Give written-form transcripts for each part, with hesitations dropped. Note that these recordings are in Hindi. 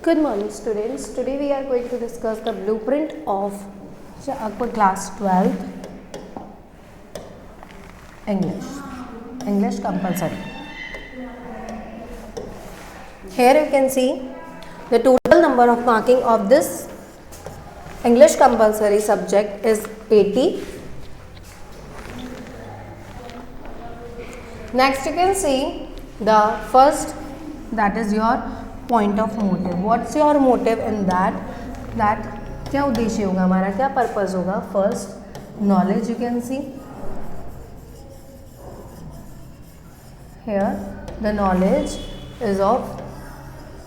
Good morning students. Today we are going to discuss the blueprint of class 12 English compulsory. Here you can see the total number of marking of this English compulsory subject is 80. Next you can see the first, that is your point of motive. What's your motive in that? That क्या उद्देश्य होगा हमारा, क्या पर्पस होगा? First knowledge, you can C here the knowledge is of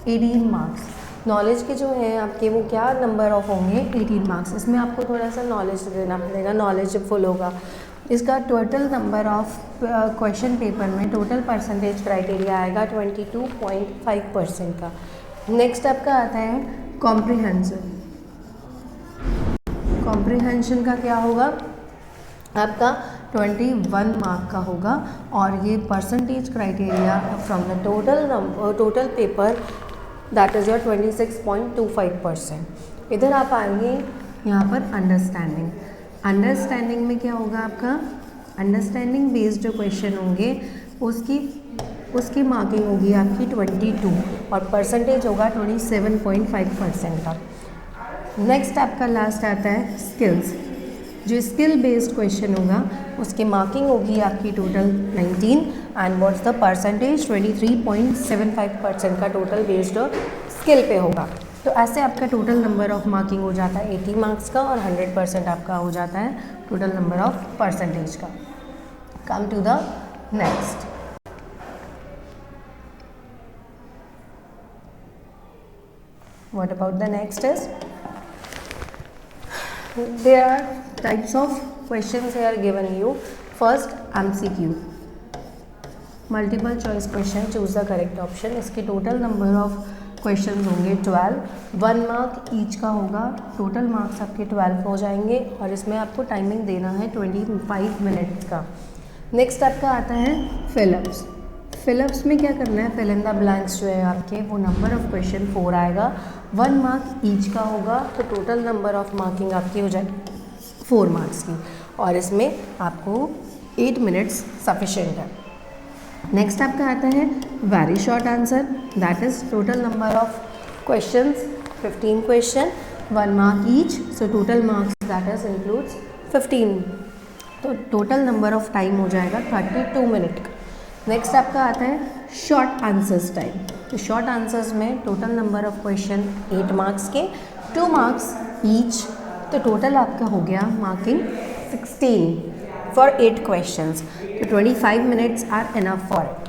18 marks. Knowledge के जो है आपके वो क्या नंबर ऑफ होंगे 18 मार्क्स. इसमें आपको थोड़ा सा नॉलेज देना पड़ेगा. नॉलेज जब फुल होगा इसका total number of question paper में टोटल परसेंटेज क्राइटेरिया आएगा 22.5% का. नेक्स्ट आपका आता है कॉम्प्रिहेंशन. कॉम्प्रिहेंशन का क्या होगा आपका 21 मार्क का होगा और ये percentage criteria from the total paper that is your 26.25%. इधर आप आएंगे यहाँ पर अंडरस्टैंडिंग. अंडरस्टैंडिंग में क्या होगा आपका अंडरस्टैंडिंग बेस्ड जो क्वेश्चन होंगे उसकी मार्किंग होगी आपकी 22 और परसेंटेज होगा 27.5% का. नेक्स्ट आपका लास्ट आता है स्किल्स. जो स्किल बेस्ड क्वेश्चन होगा उसकी मार्किंग होगी आपकी total 19 and what's the percentage 23.75% का टोटल बेस्ड स्किल पे होगा. तो ऐसे आपका टोटल नंबर ऑफ मार्किंग हो जाता है 80 मार्क्स का और 100% आपका हो जाता है टोटल नंबर ऑफ परसेंटेज का. Come to the next. What about the next is there are types of questions here given you. First MCQ, multiple choice question, choose the correct option. इसके टोटल नंबर ऑफ क्वेश्चंस होंगे 12. 1 मार्क ईच का होगा. टोटल मार्क्स आपके 12 हो जाएंगे और इसमें आपको टाइमिंग देना है 25 मिनट्स का. नेक्स्ट आपका आता है फिलअप्स. फिलअप्स में क्या करना है, फिल इन द ब्लैंक्स जो है आपके वो नंबर ऑफ क्वेश्चन 4 आएगा. 1 मार्क ईच का होगा तो टोटल नंबर ऑफ मार्किंग आपकी हो जाएगी 4 मार्क्स की और इसमें आपको 8 मिनट्स सफिशेंट है. नेक्स्ट आपका आता है very short answer. That is total number of questions 15 question, 1 mark each, so total marks that is includes 15. तो टोटल नंबर ऑफ टाइम हो जाएगा 32 मिनट का. नेक्स्ट आपका आता है शॉर्ट आंसर्स टाइम. तो शॉर्ट आंसर्स में total number of question 8 marks के, 2 मार्क्स ईच, तो टोटल आपका हो गया मार्किंग 16 फॉर 8 क्वेश्चंस. तो 25 minutes are enough for it.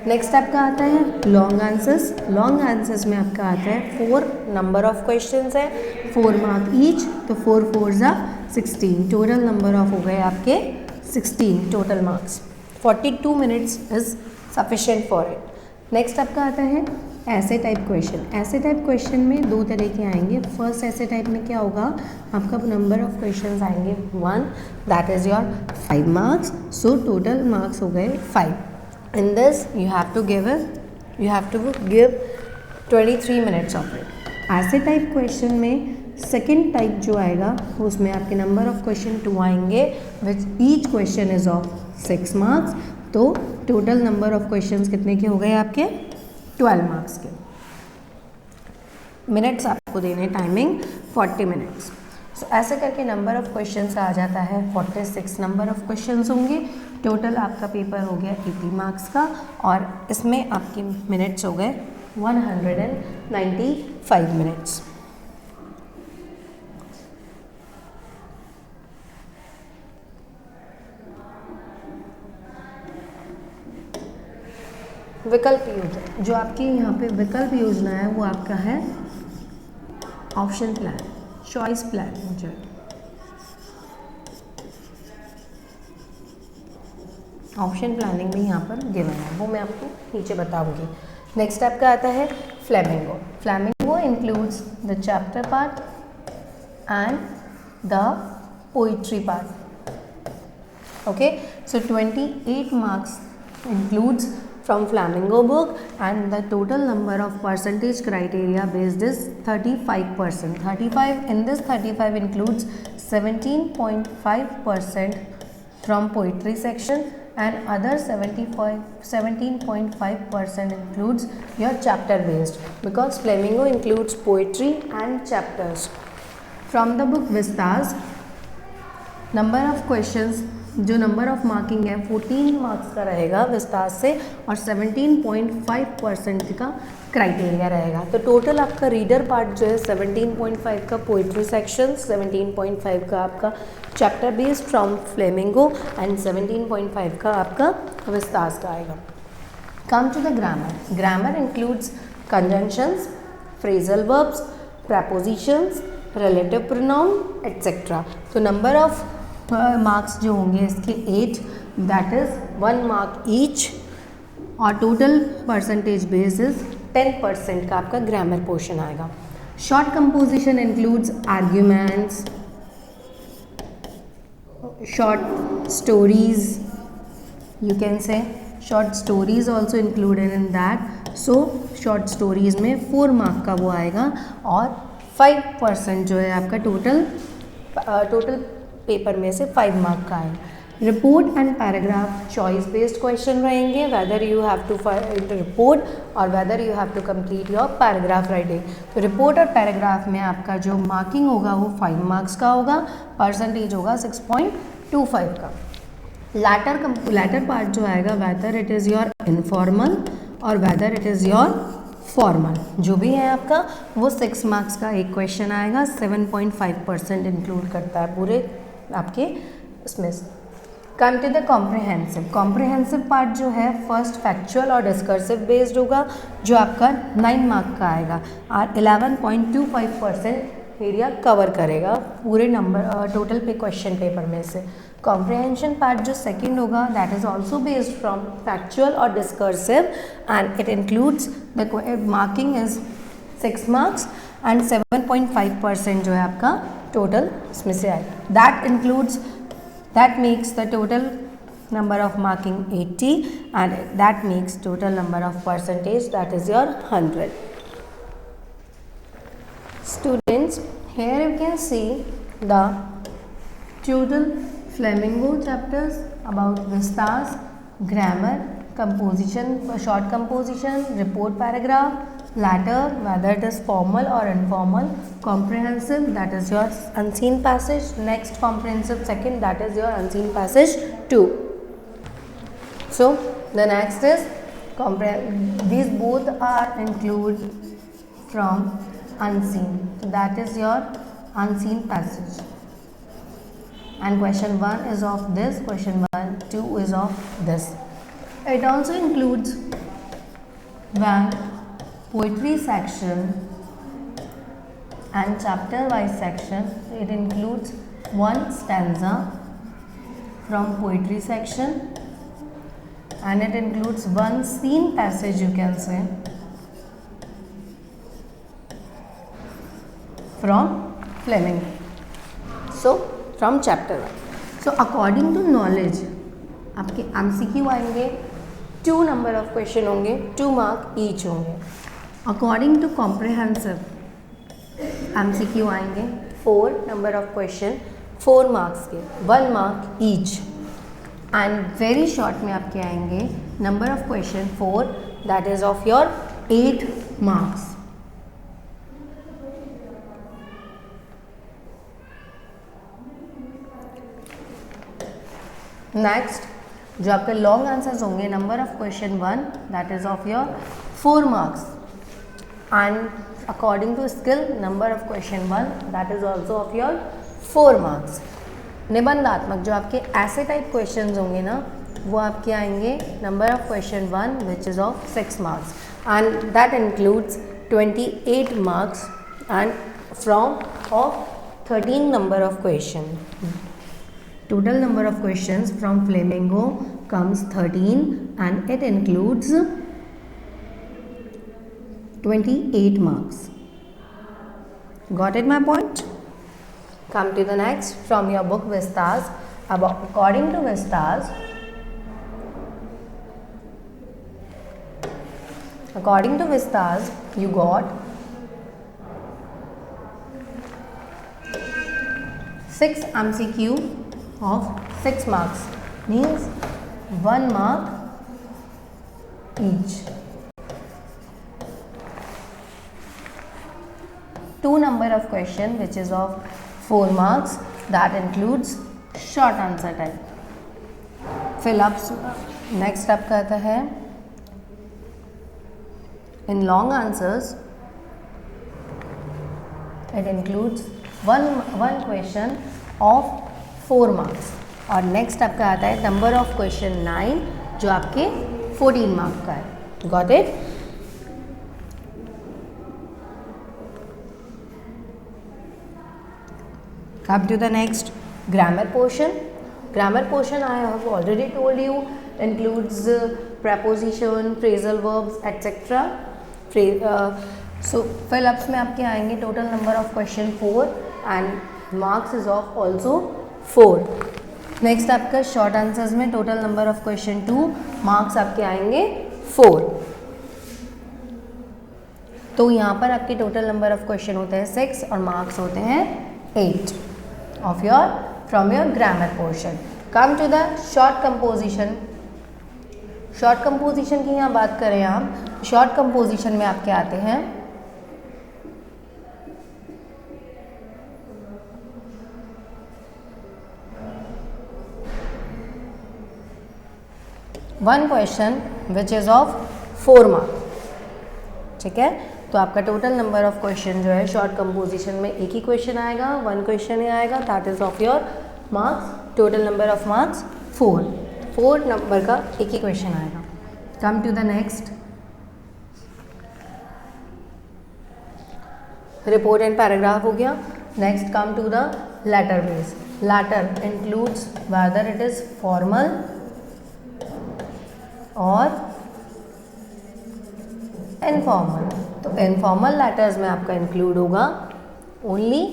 Next आपका आता है लॉन्ग आंसर्स. लॉन्ग आंसर्स में आपका आता है 4 नंबर ऑफ क्वेश्चंस है, 4 मार्क ईच, तो 4 4 16. टोटल नंबर ऑफ हो गए आपके 16 total marks. 42 minutes is sufficient for it. Next आपका आता है ऐसे टाइप क्वेश्चन. ऐसे टाइप क्वेश्चन में 2 तरह के आएंगे. फर्स्ट ऐसे टाइप में क्या होगा आपका नंबर ऑफ क्वेश्चंस आएंगे 1, that is your 5 marks. So total marks हो गए 5. In this you have to give 23 minutes of it. ऐसे टाइप क्वेश्चन में सेकेंड टाइप जो आएगा उसमें आपके नंबर ऑफ क्वेश्चन 2 आएंगे which each question is of 6 marks. तो टोटल नंबर ऑफ क्वेश्चंस कितने के हो गए आपके 12 मार्क्स के. मिनट्स आपको देने टाइमिंग 40 मिनट्स. सो ऐसे करके नंबर ऑफ क्वेश्चंस आ जाता है 46 नंबर ऑफ क्वेश्चंस होंगे. टोटल आपका पेपर हो गया 80 मार्क्स का और इसमें आपके मिनट्स हो गए 195 मिनट्स. विकल्प योजना, जो आपकी यहाँ पे विकल्प योजना है वो आपका है ऑप्शन प्लान, चॉइस प्लान. जो ऑप्शन प्लानिंग में यहाँ पर गिवन है वो मैं आपको नीचे बताऊंगी. नेक्स्ट आपका आता है flamingo. Flamingo includes the chapter part and the poetry part. Okay, so 28 marks includes from Flamingo book, and the total number of percentage criteria based is 35%. 35, in this 35 includes 17.5% from poetry section, and other 17.5% includes your chapter based, because Flamingo includes poetry and chapters. From the book Vistas, number of questions, जो नंबर ऑफ मार्किंग है 14 मार्क्स का रहेगा विस्तार से, और 17.5% का क्राइटेरिया रहेगा। तो टोटल आपका रीडर पार्ट जो है 17.5 का पोइट्री सेक्शन, 17.5 का आपका chapter based from Flamingo, and 17.5 का आपका विस्तार का आएगा। Come to the grammar. Grammar includes conjunctions, phrasal verbs, prepositions, relative pronoun etcetera. तो नंबर ऑफ मार्क्स जो होंगे इसके 8, दैट इज 1 मार्क ईच, और टोटल परसेंटेज बेस इज 10% का आपका ग्रामर पोर्शन आएगा। Short composition includes arguments, short stories, you can say short stories also included in that, so short stories में 4 मार्क का वो आएगा, और 5% जो है आपका टोटल पेपर में से 5 मार्क का आएगा। Report and paragraph choice based question रहेंगे, whether you have to report और whether you have to complete your paragraph writing. तो रिपोर्ट और पैराग्राफ में आपका जो मार्किंग होगा वो 5 मार्क्स का होगा, परसेंटेज होगा 6.25 का। लैटर पार्ट जो आएगा, whether it is your informal और whether it is your formal, जो भी है आपका वो 6 मार्क्स का एक क्वेश्चन आएगा, 7.5% इंक्लूड करता है पूरे आपके इसमें। Come to the comprehensive. Comprehensive part जो है फर्स्ट फैक्चुअल और डिस्कर्सिव बेस्ड होगा, जो आपका 9 मार्क का आएगा, और 11.25% एरिया कवर करेगा पूरे नंबर टोटल पे क्वेश्चन पेपर में से। कॉम्प्रिहेंशन पार्ट जो सेकंड होगा, that is also based from factual और discursive, and it includes the marking is 6 marks and 7.5% जो है आपका टोटल इसमें से आएगा। That makes the total number of marking 80, and that makes total number of percentage, that is your 100. Students, here you can see the total Flamingo chapters about vistas, grammar, composition, short composition, report paragraph, latter, whether it is formal or informal, comprehensive, that is your unseen passage, next comprehensive second, that is your unseen passage 2. So the next is these both are include from unseen, so that is your unseen passage, and question 1 is of this, question 1, 2 is of this. It also includes when poetry section and chapter wise section. It includes 1 stanza from poetry section, and it includes 1 scene passage, you can say, from Flamingo. So from chapter 1. So according to knowledge आपके MCQ आएंगे, 2 नंबर ऑफ क्वेश्चन होंगे, 2 मार्क ईच होंगे। अकॉर्डिंग टू कॉम्प्रिहेंसिव MCQ आएंगे 4 नंबर ऑफ क्वेश्चन, 4 मार्क्स के, 1 mark each, and very short में आपके आएंगे number of question 4, that is of your 8 marks. Next जो आपके लॉन्ग आंसर्स होंगे, number of question 1, that is of your 4 marks, and according to skill number of question 1, that is also of your 4 marks. निबंधात्मक जो आपके ऐसे टाइप क्वेश्चंस होंगे ना, वो आपके आएंगे number of question 1 which is of 6 marks, and that includes 28 marks and from of 13 number of question. Total number of questions from Flamingo comes 13, and it includes 28 marks. Got it my point? Come to the next from your book Vistas. According to Vistas, according to Vistas you got 6 MCQ of 6 marks, means 1 mark each. 2 number of question which is of 4 marks, that includes short answer type. Fill up. Next up कहता है in long answers it includes one question of 4 marks. और नेक्स्ट आपका आता है नंबर ऑफ क्वेश्चन 9 जो आपके 14 मार्क का है. Got it? Come to the next grammar portion. Grammar portion I have already told you includes preposition, phrasal verbs, etc. So fill ups में आपके आएंगे total number of question 4 and marks is of also 4. Next आपका शॉर्ट आंसर्स में total number of question 2, marks आपके आएंगे 4. तो यहाँ पर आपके टोटल नंबर ऑफ क्वेश्चन होते हैं 6 और मार्क्स होते हैं 8 of your from your grammar portion. Come to the short composition. Short composition की यहाँ बात करें हम, शॉर्ट कंपोजिशन में आपके आते हैं one question which is of 4 mark. ठीक है, तो आपका टोटल नंबर ऑफ क्वेश्चन जो है शॉर्ट कंपोजिशन में एक ही क्वेश्चन आएगा, 1 क्वेश्चन ही आएगा, that is of your marks. Total number of marks 4 number का एक ही क्वेश्चन आएगा. Come to the next report and paragraph हो गया. Next come to the letter base. Letter includes whether it is formal और इनफॉर्मल. तो इनफॉर्मल लेटर्स में आपका इंक्लूड होगा only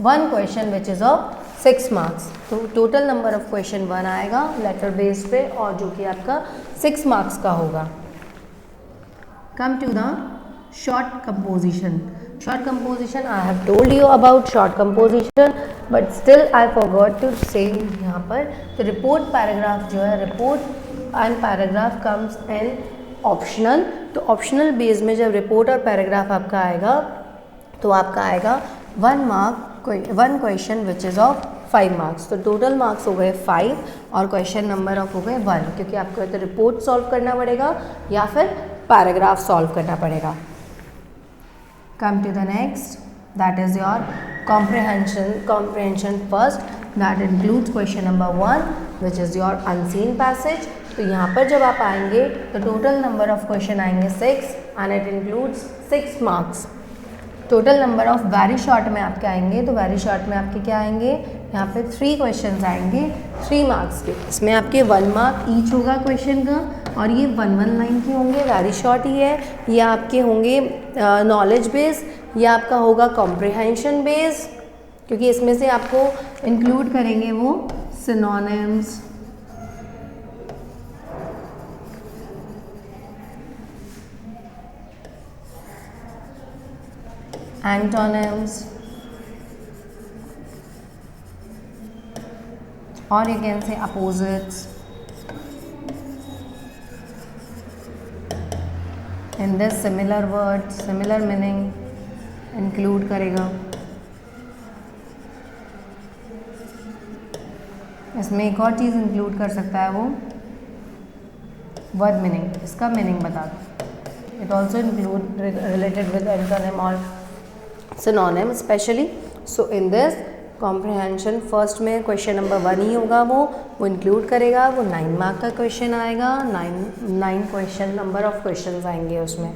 1 question which is of 6 marks. तो टोटल नंबर ऑफ क्वेश्चन 1 आएगा लेटर बेस पे और जो कि आपका 6 मार्क्स का होगा. Come to the short composition. Short composition I have told you about short composition but still I forgot to say यहाँ पर. तो रिपोर्ट पैराग्राफ जो है, report and paragraph comes in optional. तो ऑप्शनल बेस में जब रिपोर्ट और पैराग्राफ आपका आएगा तो आपका आएगा 1 question which is of 5 marks. तो टोटल मार्क्स हो गए 5 और क्वेश्चन नंबर ऑफ हो गए 1, क्योंकि आपको तो रिपोर्ट सॉल्व करना पड़ेगा या फिर पैराग्राफ सॉल्व करना पड़ेगा. Come to the next, that is your comprehension first, that includes question number 1 which is your unseen passage. तो यहाँ पर जब आप आएंगे तो टोटल नंबर ऑफ क्वेश्चन आएंगे 6 and it includes 6 marks. Total number of very short में आपके आएंगे, तो वेरी शॉर्ट में आपके क्या आएंगे, यहाँ पे 3 क्वेश्चंस आएंगे 3 मार्क्स के. इसमें आपके 1 मार्क ईच होगा क्वेश्चन का और ये 1 लाइन के होंगे, वेरी शॉर्ट ही है. ये आपके होंगे नॉलेज बेस, या आपका होगा कॉम्प्रिहेंशन बेस, क्योंकि इसमें से आपको इंक्लूड करेंगे वो synonyms, antonyms, or you can say opposites. In this similar words, similar meaning include करेगा. इसमें एक और चीज़ इंक्लूड कर सकता है वो वर्ड मीनिंग. इसका मीनिंग बता दो. It also include related with antonym और synonym specially. So in this comprehension first में क्वेश्चन नंबर 1 ही होगा, वो इंक्लूड करेगा. वो 9 मार्क का क्वेश्चन आएगा. 9 क्वेश्चन नंबर ऑफ क्वेश्चन आएंगे उसमें,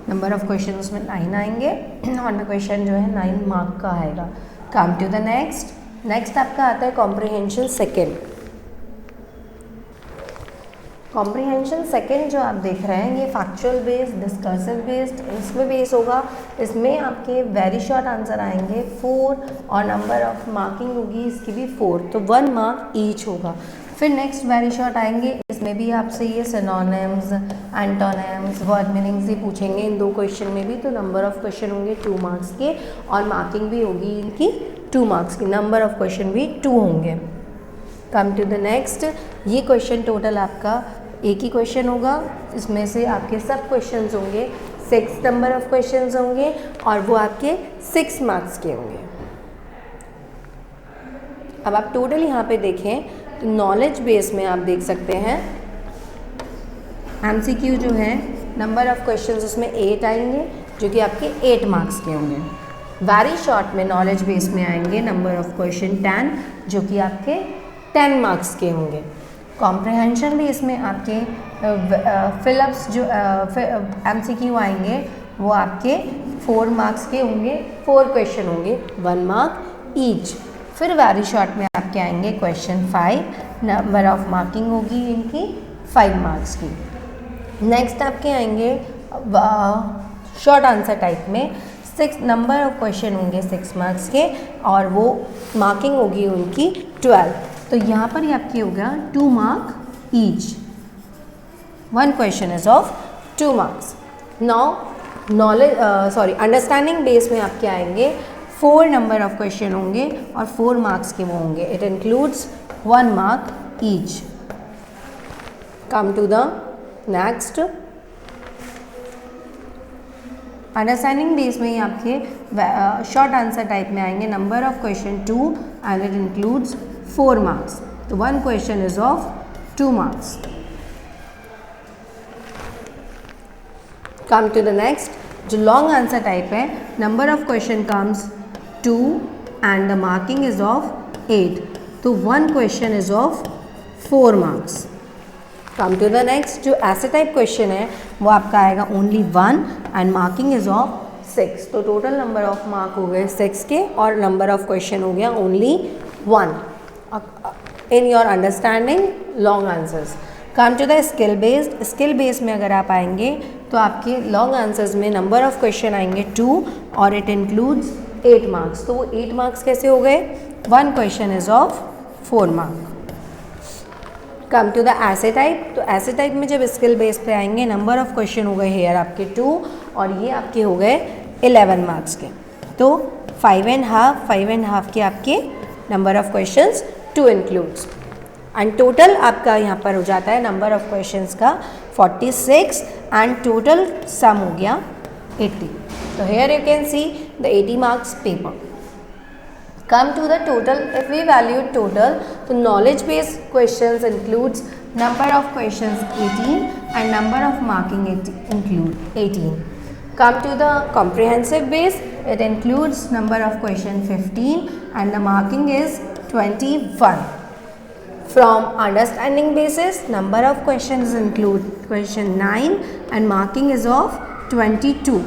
नंबर ऑफ क्वेश्चन उसमें 9 आएंगे और क्वेश्चन जो है 9 मार्क का आएगा. Come to the next. Next आपका आता है कॉम्प्रिहेंशन सेकेंड. कॉम्प्रिहेंशन सेकेंड जो आप देख रहे हैं ये फैक्चुअल बेस्ड, डिस्कर्सिव बेस्ड, इसमें बेस होगा. इसमें आपके वेरी शॉर्ट आंसर आएंगे 4 और नंबर ऑफ मार्किंग होगी इसकी भी 4. तो 1 मार्क ईच होगा. फिर नेक्स्ट वेरी शॉर्ट आएंगे, इसमें भी आपसे ये सिनोनिम्स, एंटोनिम्स, वर्ड मीनिंग्स ही पूछेंगे इन 2 क्वेश्चन में भी। तो नंबर ऑफ क्वेश्चन होंगे 2 मार्क्स के और मार्किंग भी होगी इनकी 2 मार्क्स की, नंबर ऑफ क्वेश्चन भी 2 होंगे। कम टू द नेक्स्ट, ये क्वेश्चन टोटल आपका एक ही क्वेश्चन होगा, इसमें से आपके सब क्वेश्चंस होंगे 6 नंबर ऑफ क्वेश्चंस होंगे और वो आपके 6 मार्क्स के होंगे। अब आप टोटल यहाँ पे देखें तो नॉलेज बेस में आप देख सकते हैं MCQ जो है नंबर ऑफ क्वेश्चंस उसमें 8 आएंगे जो कि आपके 8 मार्क्स के होंगे। वेरी शॉर्ट में नॉलेज बेस में आएंगे नंबर ऑफ क्वेश्चन 10 जो कि आपके 10 मार्क्स के होंगे। कॉम्प्रिहेंशन भी इसमें आपके फिलअप्स जो MCQ आएंगे वो आपके 4 मार्क्स के होंगे, 4 क्वेश्चन होंगे, 1 मार्क ईच। फिर वेरी शॉर्ट में आपके आएंगे क्वेश्चन 5, नंबर ऑफ मार्किंग होगी इनकी 5 मार्क्स की। नेक्स्ट आपके आएंगे शॉर्ट आंसर टाइप में 6 नंबर ऑफ क्वेश्चन होंगे 6 मार्क्स के और वो मार्किंग होगी उनकी 12। तो यहाँ पर ही आपके होगा 2 mark each, 1 question is of 2 marks. Now understanding base में आपके आएंगे 4 नंबर ऑफ क्वेश्चन होंगे और 4 मार्क्स के वो होंगे। It includes 1 mark each. Come to the next, understanding base में ही आपके शॉर्ट आंसर टाइप में आएंगे number of question 2 and it includes 4 marks. तो 1 question is of 2 marks. Come to the next, जो लॉन्ग आंसर टाइप है, number of question comes 2 and the marking is of 8। तो 1 question is of 4 marks. Come to the next, जो ऐसे टाइप क्वेश्चन है वो आपका आएगा only 1 and marking is of 6। तो टोटल नंबर ऑफ मार्क हो गए 6 के और नंबर ऑफ क्वेश्चन हो गया only 1 in your understanding long answers. Come to the skill based, skill base में अगर आप आएंगे तो आपके लॉन्ग आंसर्स में नंबर ऑफ क्वेश्चन आएंगे 2 और इट इंक्लूड्स 8 मार्क्स। तो वो 8 मार्क्स कैसे हो गए? 1 question is of 4 mark. Come to the essay type, तो ऐसे टाइप में जब स्किल बेस पे आएंगे नंबर ऑफ क्वेश्चन हो गए हेयर आपके 2 और ये आपके हो गए 11 मार्क्स के। तो 5 एंड हाफ के आपके number of questions 2 includes and total आपका यहाँ पर हो जाता है नंबर ऑफ क्वेश्चंस का 46 एंड टोटल सम हो गया 80। तो here you can see the 80 marks paper. Come to the total, if we value total, तो knowledge based questions includes number of questions 18 and number of marking include 18. Come to the comprehensive base, it includes number of question 15 and the marking is 21. From understanding basis, number of questions include question 9 and marking is of 22.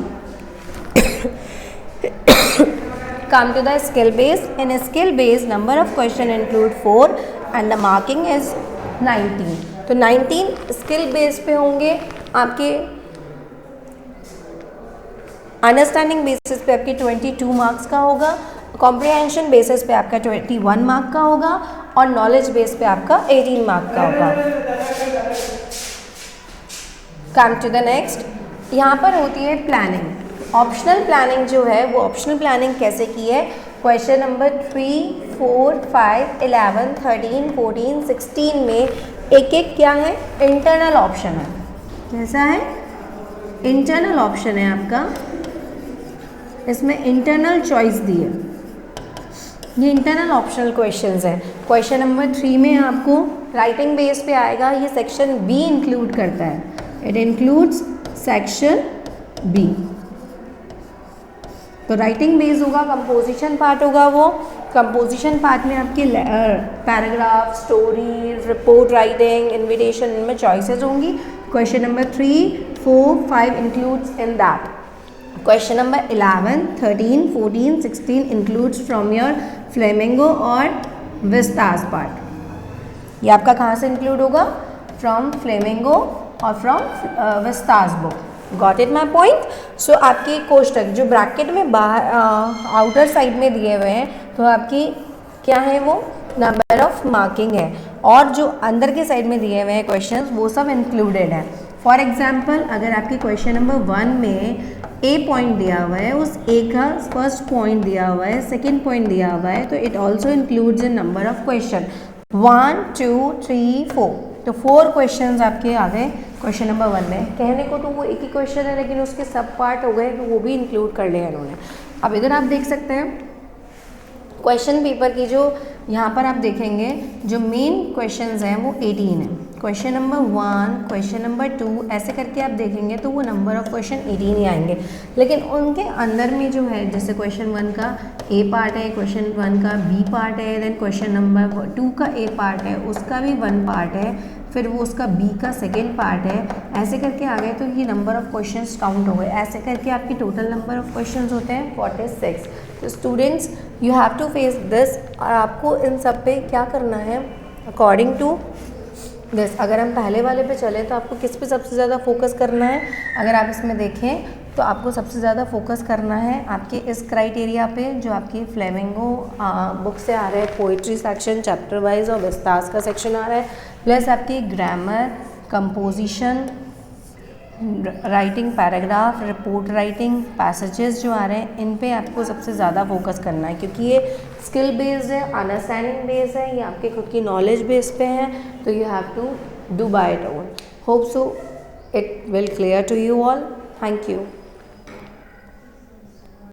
Come to the skill base. In a skill base, number of question include 4 and the marking is 19. तो 19 skill base पे होंगे आपके, अंडरस्टैंडिंग बेसिस पे आपके 22 मार्क्स का होगा, कॉम्प्रिहेंशन बेसिस पे आपका 21 मार्क का होगा और नॉलेज बेस पे आपका 18 मार्क का होगा। कम टू द नेक्स्ट, यहाँ पर होती है प्लानिंग। ऑप्शनल प्लानिंग जो है वो ऑप्शनल प्लानिंग कैसे की है? क्वेश्चन नंबर 3, 4, 5, 11, 13, 14, 16 में एक एक क्या है? इंटरनल ऑप्शन है। कैसा है? इंटरनल ऑप्शन है आपका, इसमें इंटरनल चॉइस दी है। ये इंटरनल ऑप्शनल क्वेश्चंस है। क्वेश्चन नंबर 3 में आपको राइटिंग बेस पे आएगा, ये सेक्शन बी इंक्लूड करता है। It includes section B. तो राइटिंग बेस होगा, कंपोजिशन पार्ट होगा। वो कंपोजिशन पार्ट में आपके paragraph, stories, report writing, invitation, इनमें चॉइसेस होंगी। Question number 3, 4, 5 includes in that. Question number 11, 13, 14, 16 includes from your Flamingo और विस्तास पार्ट। ये आपका कहाँ से इंक्लूड होगा? फ्रॉम फ्लेमिंगो और from Vistas book. Got it my point? So आपकी कोष्टक जो ब्रैकेट में बाहर आउटर साइड में दिए हुए हैं, तो आपकी क्या है वो? नंबर ऑफ मार्किंग है। और जो अंदर के साइड में दिए हुए हैं क्वेश्चंस वो सब इंक्लूडेड है। फॉर एग्जांपल अगर आपके क्वेश्चन नंबर 1 में ए पॉइंट दिया हुआ है, उस ए का फर्स्ट पॉइंट दिया हुआ है, सेकंड पॉइंट दिया हुआ है, तो it also includes in number of question 1 2 3 4। तो 4 क्वेश्चंस आपके आ गए क्वेश्चन नंबर 1 में। कहने को तो वो एक ही क्वेश्चन है लेकिन उसके सब पार्ट हो गए, तो वो भी इंक्लूड कर लिया इन्होंने। अब इधर आप देख सकते हैं क्वेश्चन पेपर की जो यहाँ पर आप देखेंगे जो मेन क्वेश्चंस हैं वो 18 है। क्वेश्चन नंबर 1, क्वेश्चन नंबर 2 ऐसे करके आप देखेंगे तो वो नंबर ऑफ क्वेश्चन 18 ही आएंगे, लेकिन उनके अंदर में जो है जैसे क्वेश्चन 1 का ए पार्ट है, क्वेश्चन 1 का बी पार्ट है, देन क्वेश्चन नंबर 2 का ए पार्ट है, उसका भी 1 पार्ट है, फिर वो उसका बी का सेकेंड पार्ट है, ऐसे करके आ गए तो ये नंबर ऑफ क्वेश्चंस काउंट हो गए। ऐसे करके आपकी टोटल नंबर ऑफ क्वेश्चंस होते हैं 46। तो students you have to face this, और आपको इन सब पे क्या करना है अकॉर्डिंग टू दिस। अगर हम पहले वाले पे चले तो आपको किस पे सबसे ज़्यादा फोकस करना है, अगर आप इसमें देखें तो आपको सबसे ज़्यादा फोकस करना है आपके इस क्राइटेरिया पे जो आपकी फ्लेमिंगो बुक से आ रहा है, पोइट्री सेक्शन चैप्टर वाइज और विस्तास का सेक्शन आ रहा है, प्लस आपकी grammar, composition, writing paragraph, report writing, passages जो आ रहे हैं, इन पे आपको सबसे ज़्यादा फोकस करना है क्योंकि ये स्किल बेस्ड है, अंडरस्टैंडिंग बेस्ड है, ये आपके खुद की नॉलेज बेस पे है। तो you have to do by it own. Hope so it will clear to you all. Thank you.